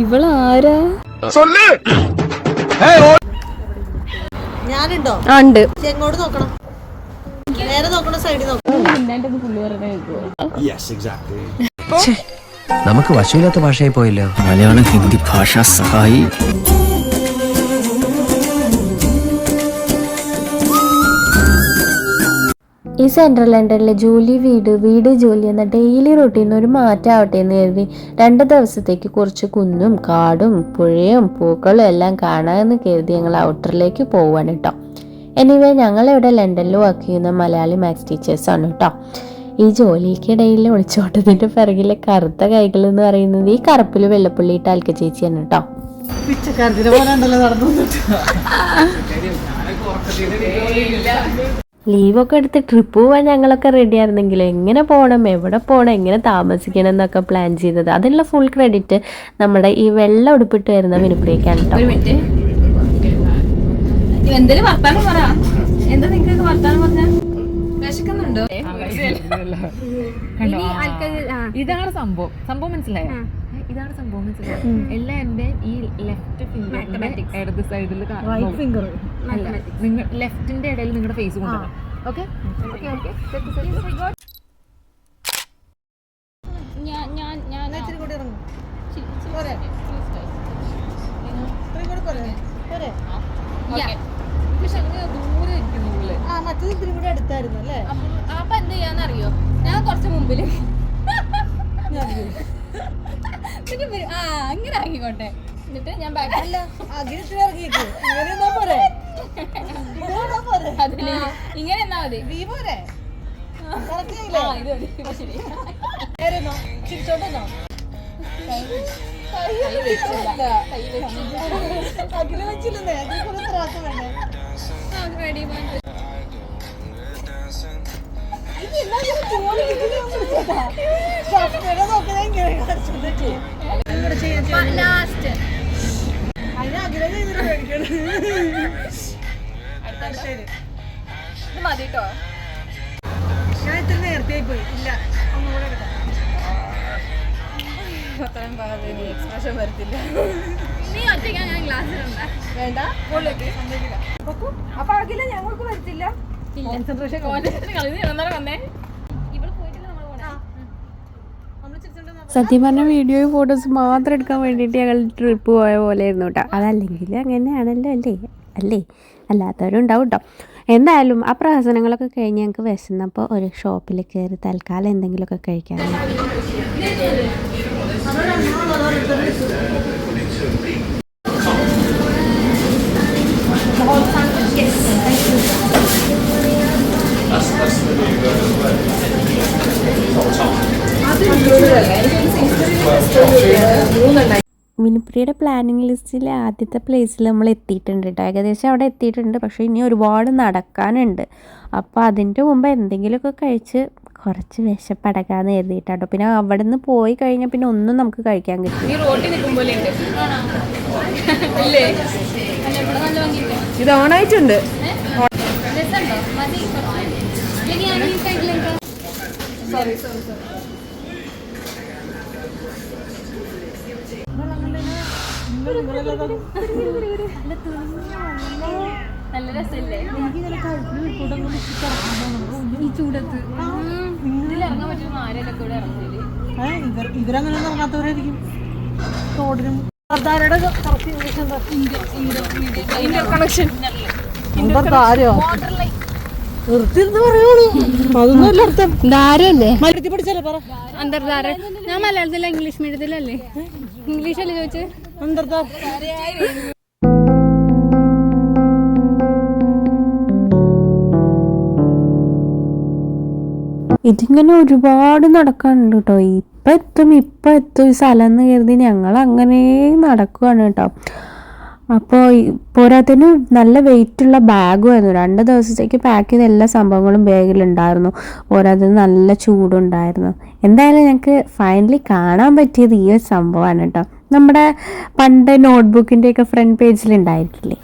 ഇവളാരാ? ഞാനുണ്ടോ? ഉണ്ട്. എങ്ങോട്ട് നോക്കണം? നേരെ നോക്കണോ സൈഡിൽ നോക്കണം? നമുക്ക് വശമില്ലാത്ത ഭാഷയായി പോയല്ലോ. മലയാളം ഹിന്ദി ഭാഷ സഹായി. ഈ സെൻട്രൽ ലണ്ടനിലെ ജോലി വീട് ജോലി എന്ന ഡെയിലി റൊട്ടീന് ഒരു മാറ്റമാവട്ടെ എന്ന് കരുതി 2 ദിവസത്തേക്ക് കുറച്ച് കുന്നും കാടും പുഴയും പൂക്കളും എല്ലാം കാണാമെന്ന് കരുതി ഞങ്ങൾ ഔട്ടറിലേക്ക് പോവാണ് കേട്ടോ. എനിവേ ഞങ്ങളിവിടെ ലണ്ടനിൽ വർക്ക് ചെയ്യുന്ന മലയാളി മാത്സ് ടീച്ചേഴ്സാണ് കേട്ടോ. ഈ ജോലിക്കിടയിൽ ഒളിച്ചോട്ടത്തിൻ്റെ പിറകിലെ കറുത്ത കൈകൾ എന്ന് പറയുന്നത് ഈ കറുപ്പിൽ വെള്ളപ്പുള്ളിയിട്ട് അൽക്ക ചേച്ചിയാണ് കേട്ടോ. ലീവൊക്കെ എടുത്ത് ട്രിപ്പ് പോകാൻ ഞങ്ങളൊക്കെ റെഡി ആയിരുന്നെങ്കിലും എങ്ങനെ പോകണം, എവിടെ പോകണം, എങ്ങനെ താമസിക്കണം എന്നൊക്കെ പ്ലാൻ ചെയ്തത് അതിനുള്ള ഫുൾ ക്രെഡിറ്റ് നമ്മുടെ ഈ വെള്ള ഉടുപ്പിട്ട് വരുന്ന വിനുപ്രിയക്കാണ് കേട്ടോ. ഇതാണ് സംഭവം മനസ്സിലായോ? ഇതാണ് സംഭവം മനസ്സിലായോ? എല്ലാം എന്റെ ഈ ലെഫ്റ്റ് ഫിംഗറിന്റെ ഇടത് സൈഡിൽ അല്ല, നിങ്ങൾ ലെഫ്റ്റിന്റെ ഇടയിൽ നിങ്ങളുടെ ഫേസ് കൊണ്ടുവരണം. ഓക്കെ അപ്പൊ എന്ത് ചെയ്യാന്നറിയോ, ഞാൻ കുറച്ച് മുമ്പില് അങ്ങനെ ഇറങ്ങിക്കോട്ടെ. എന്നിട്ട് ഞാൻ ഇങ്ങനെ എന്നാ മതി. മതിട്ടോ. ഞാൻ ഇത്ര നേരത്തെ പോയി ഇല്ല. എക്സ്പ്രഷൻ വരത്തില്ല. നീ ഒറ്റയ്ക്ക് ഞാൻ ക്ലാസ്സിലുണ്ടാ വേണ്ട. അപ്പൊ അഖില ഞങ്ങൾക്ക് വരത്തില്ല. സത്യം പറഞ്ഞ വീഡിയോയും ഫോട്ടോസ് മാത്രം എടുക്കാൻ വേണ്ടിയിട്ട് ഞങ്ങൾ ട്രിപ്പ് പോയ പോലെ ആയിരുന്നു കേട്ടോ. അതല്ലെങ്കിൽ അങ്ങനെയാണല്ലോ അല്ലേ അല്ലാത്തവരും ഉണ്ടാവും കേട്ടോ. എന്തായാലും ആ പ്രഹസനങ്ങളൊക്കെ കഴിഞ്ഞ് ഞങ്ങൾക്ക് വിശന്നപ്പോൾ ഒരു ഷോപ്പിൽ കയറി തൽക്കാലം എന്തെങ്കിലുമൊക്കെ കഴിക്കാൻ. വിനുപ്രിയയുടെ പ്ലാനിങ് ലിസ്റ്റിലെ ആദ്യത്തെ പ്ലേസിൽ നമ്മൾ എത്തിയിട്ടുണ്ട് കേട്ടോ. ഏകദേശം അവിടെ എത്തിയിട്ടുണ്ട്. പക്ഷേ ഇനി ഒരുപാട് നടക്കാനുണ്ട്. അപ്പോൾ അതിൻ്റെ മുമ്പ് എന്തെങ്കിലുമൊക്കെ കഴിച്ച് കുറച്ച് വിശപ്പടക്കാന്ന് കരുതിയിട്ടാട്ടോ. പിന്നെ അവിടെ നിന്ന് പോയി കഴിഞ്ഞാൽ പിന്നെ ഒന്നും നമുക്ക് കഴിക്കാൻ കിട്ടും. ഇത് ഓണായിട്ടുണ്ട്. നല്ല രസല്ലേ ഈ ചൂടത്ത്? ഇതിലിറങ്ങാൻ പറ്റുന്ന ആരെയൊക്കെ ഇവിടെ ഇറങ്ങില്ല. ഇവരങ്ങനെ ഇറങ്ങാത്തവരായിരിക്കും. റോഡിനും കണക്ഷൻ നിർത്തിരുന്ന് പറയുള്ളൂ. അതൊന്നും അല്ല അർത്ഥം. ധാരല്ലേ പഠിച്ചല്ലേ പറ. അന്തർധാര. ഞാൻ മലയാളത്തില ഇംഗ്ലീഷ് മീഡിയത്തിലല്ലേ? ഇംഗ്ലീഷല്ലേ ചോദിച്ചത്? അന്തർധാര. ഇതിങ്ങനെ ഒരുപാട് നടക്കാനുണ്ട് കേട്ടോ. ഇപ്പം എത്തും ഈ സ്ഥലം എന്ന് കരുതി ഞങ്ങൾ അങ്ങനെ നടക്കുകയാണ് കേട്ടോ. അപ്പോൾ പോരാത്തതിന് നല്ല വെയിറ്റുള്ള ബാഗുമായിരുന്നു. 2 ദിവസത്തേക്ക് പാക്ക് ചെയ്ത എല്ലാ സംഭവങ്ങളും ബാഗിലുണ്ടായിരുന്നു. പോരാത്തതിന് നല്ല ചൂടുണ്ടായിരുന്നു. എന്തായാലും ഞങ്ങൾക്ക് ഫൈനലി കാണാൻ പറ്റിയത് ഈ ഒരു സംഭവമാണ് കേട്ടോ. നമ്മുടെ പണ്ട് നോട്ട്ബുക്കിൻ്റെയൊക്കെ ഫ്രണ്ട് പേജിലുണ്ടായിരിക്കില്ലേ,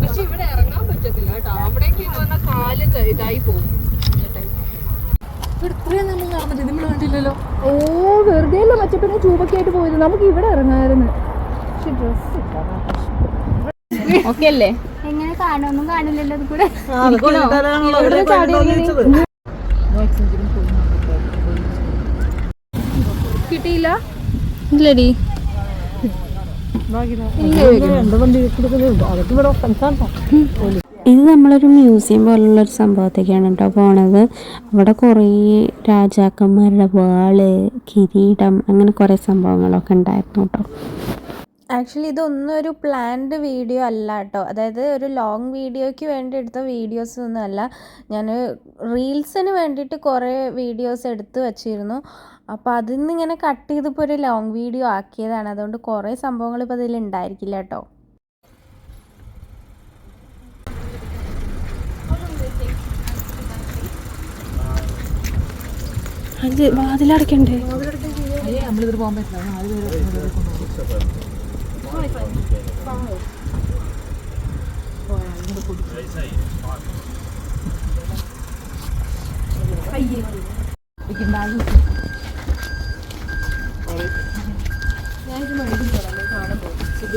പക്ഷെ ഇവിടെ ഇറങ്ങാൻ പറ്റത്തില്ല കേട്ടോ. അവിടേക്ക് വന്ന കാല് ഇതായി പോകും. ഇത്രയും നമ്മൾ നടന്നിട്ട് ഇതിന് വേണ്ടിയില്ലല്ലോ. ഓ വെറുതെ അല്ല മറ്റേ ചൂപൊക്കെ ആയിട്ട് പോയത്. നമുക്ക് ഇവിടെ ഇറങ്ങാമായിരുന്നു. പക്ഷെ ഡ്രസ് ഓക്കെ അല്ലേ? എങ്ങനെ കാണുമൊന്നും കാണില്ലല്ലോ അത് കൂടെ. കിട്ടിയില്ല ഇല്ലടി. ഇത് നമ്മളൊരു മ്യൂസിയം പോലുള്ളൊരു സംഭവത്തേക്കാണ് കേട്ടോ പോണത്. അവിടെ കുറേ രാജാക്കന്മാരുടെ വാള്, കിരീടം, അങ്ങനെ കുറേ സംഭവങ്ങളൊക്കെ ഉണ്ടായിരുന്നു കേട്ടോ. ആക്ച്വലി ഇതൊന്നും ഒരു പ്ലാൻഡ് വീഡിയോ അല്ല കേട്ടോ. അതായത് ഒരു ലോങ് വീഡിയോയ്ക്ക് വേണ്ടി എടുത്ത വീഡിയോസ് ഒന്നും അല്ല. ഞാൻ റീൽസിന് വേണ്ടിയിട്ട് കുറേ വീഡിയോസ് എടുത്ത് വച്ചിരുന്നു. അപ്പോൾ അതിൽ നിന്ന് ഇങ്ങനെ കട്ട് ചെയ്തിപ്പോൾ ഒരു ലോങ് വീഡിയോ ആക്കിയതാണ്. അതുകൊണ്ട് കുറേ സംഭവങ്ങൾ ഇപ്പോൾ ഇതിൽ ഉണ്ടായിരിക്കില്ല കേട്ടോ. അത് വാതിലടക്കണ്ടേ? നമ്മളിതിൽ പോകാൻ പറ്റില്ല.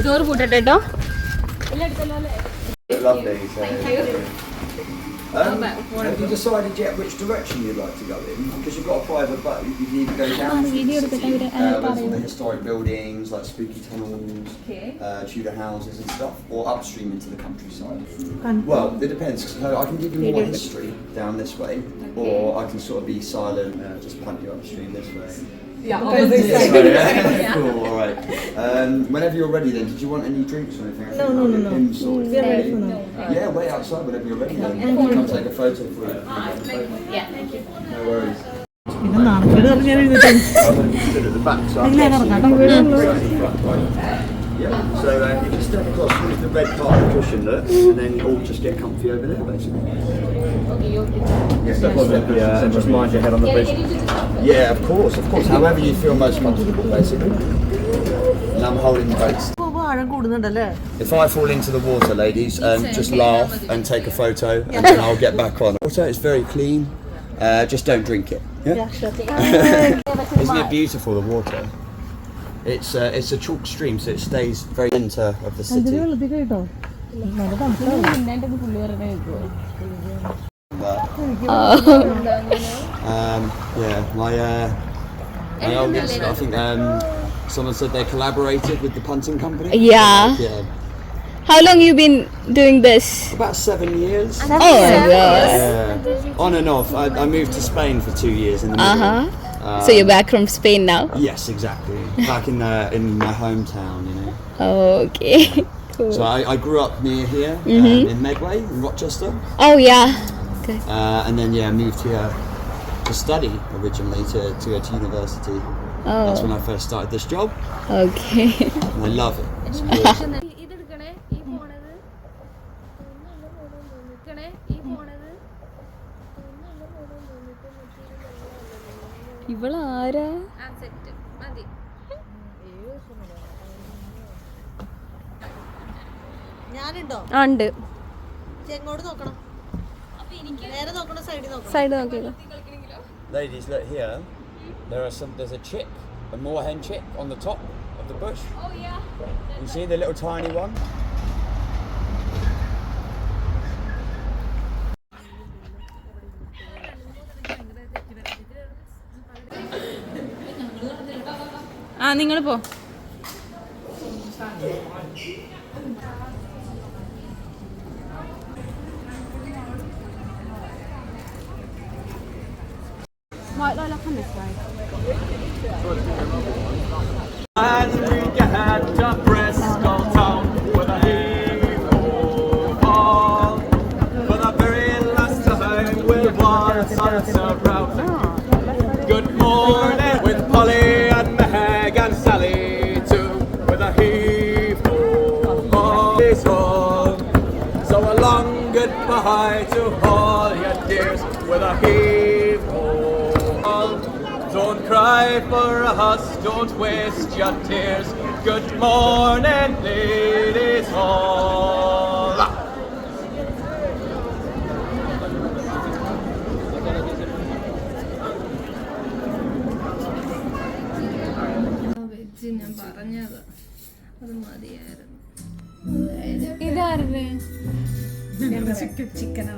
ചോറ് കൂട്ടട്ടെ കേട്ടോ. Have you decided yet which direction you'd like to go in? Because you've got a private boat, you can either go down through the city, with all the historic buildings like spooky tunnels, Tudor houses and stuff, or upstream into the countryside. Well, it depends. So I can give you more history down this way, or I can sort of be silent, just punt you upstream this way. Cool, all right. Whenever you're ready then, did you want any drinks or anything? No. We're ready for now. Yeah, wait outside whenever you're ready then. Come take a photo for you. Yeah, thank you. No worries. പിന്നെ നാണക്കേട് പറഞ്ഞ് ഞാൻ എഴുന്നേറ്റ്. Sit at the back, so ഇല്ല, ഇറങ്ങാം. yeah. So you can step across with the red carpet cushion look, and then all just get comfy over there, basically. Yes, just mind your head on the bridge. Yeah, of course. However you feel most comfortable, basically. And I'm holding the boat. ആഴം കൂടുന്നുണ്ടല്ലേ? If I fall into the water, ladies, just laugh and take a photo, and then I'll get back on. Also, it's very clean. Just don't drink it. Yeah, sure. Isn't it beautiful, the water? It's a chalk stream, so it stays very center of the city. വെള്ളത്തിൽ കേട്ടോ നല്ല തണുപ്പാണ്. Yeah, my oldest, I think someone said they collaborated with the punting company. Yeah. How long you been doing this? About 7 years. Oh my god. On and off. I moved to Spain for 2 years in the middle. So you're back from Spain now? Yes, exactly. Back in my hometown, you know. Oh, okay. Cool. So I grew up near here in Medway, in Rochester. Oh yeah. Good. And then moved here to study originally to go to university. Oh. That's when I first started this job. Okay. And I love it. It's good. ഇവളാരാ? ഞാനുണ്ടോ? ഉണ്ട്. എങ്ങോട്ട് നോക്കണം? നേരെ നോക്കണോ സൈഡിൽ നോക്കണം? Side നോക്കിയോ? Ladies, look here. There's a chick, a moorhen chick on the top of the bush. Oh yeah. You see the little tiny one? നിങ്ങൾ പോ. And we get to Bristol town with a heave-ho ball. For the very last time we'll waltz on surround. Good morning with Polly and Meg and Sally too, with a heave-ho ball. So a long goodbye to all your dears with a heave-ho ball. Don't cry for us, don't waste your tears. Good morning, ladies all. ഞാൻ പറഞ്ഞത് അത് മതിയായിരുന്നു. ഇതാരുടെ chicken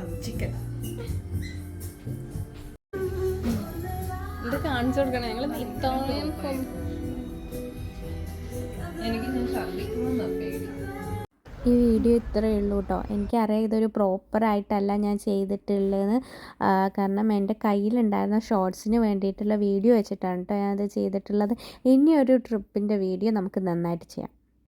ഇത് കാണിച്ചു കൊടുക്കണം. ഞങ്ങൾ ഇത്രയും എനിക്ക് ഞാൻ ഛർദ്ദിക്കുമെന്നാ പേടി. ഈ വീഡിയോ ഇത്രയേ ഉള്ളൂ കേട്ടോ. എനിക്കറിയാം ഇതൊരു പ്രോപ്പറായിട്ടല്ല ഞാൻ ചെയ്തിട്ടുള്ളതെന്ന്. കാരണം എൻ്റെ കയ്യിലുണ്ടായിരുന്ന ഷോർട്സിന് വേണ്ടിയിട്ടുള്ള വീഡിയോ വെച്ചിട്ടാണ് കേട്ടോ ഞാനത് ചെയ്തിട്ടുള്ളത്. ഇനിയൊരു ട്രിപ്പിൻ്റെ വീഡിയോ നമുക്ക് നന്നായിട്ട് ചെയ്യാം.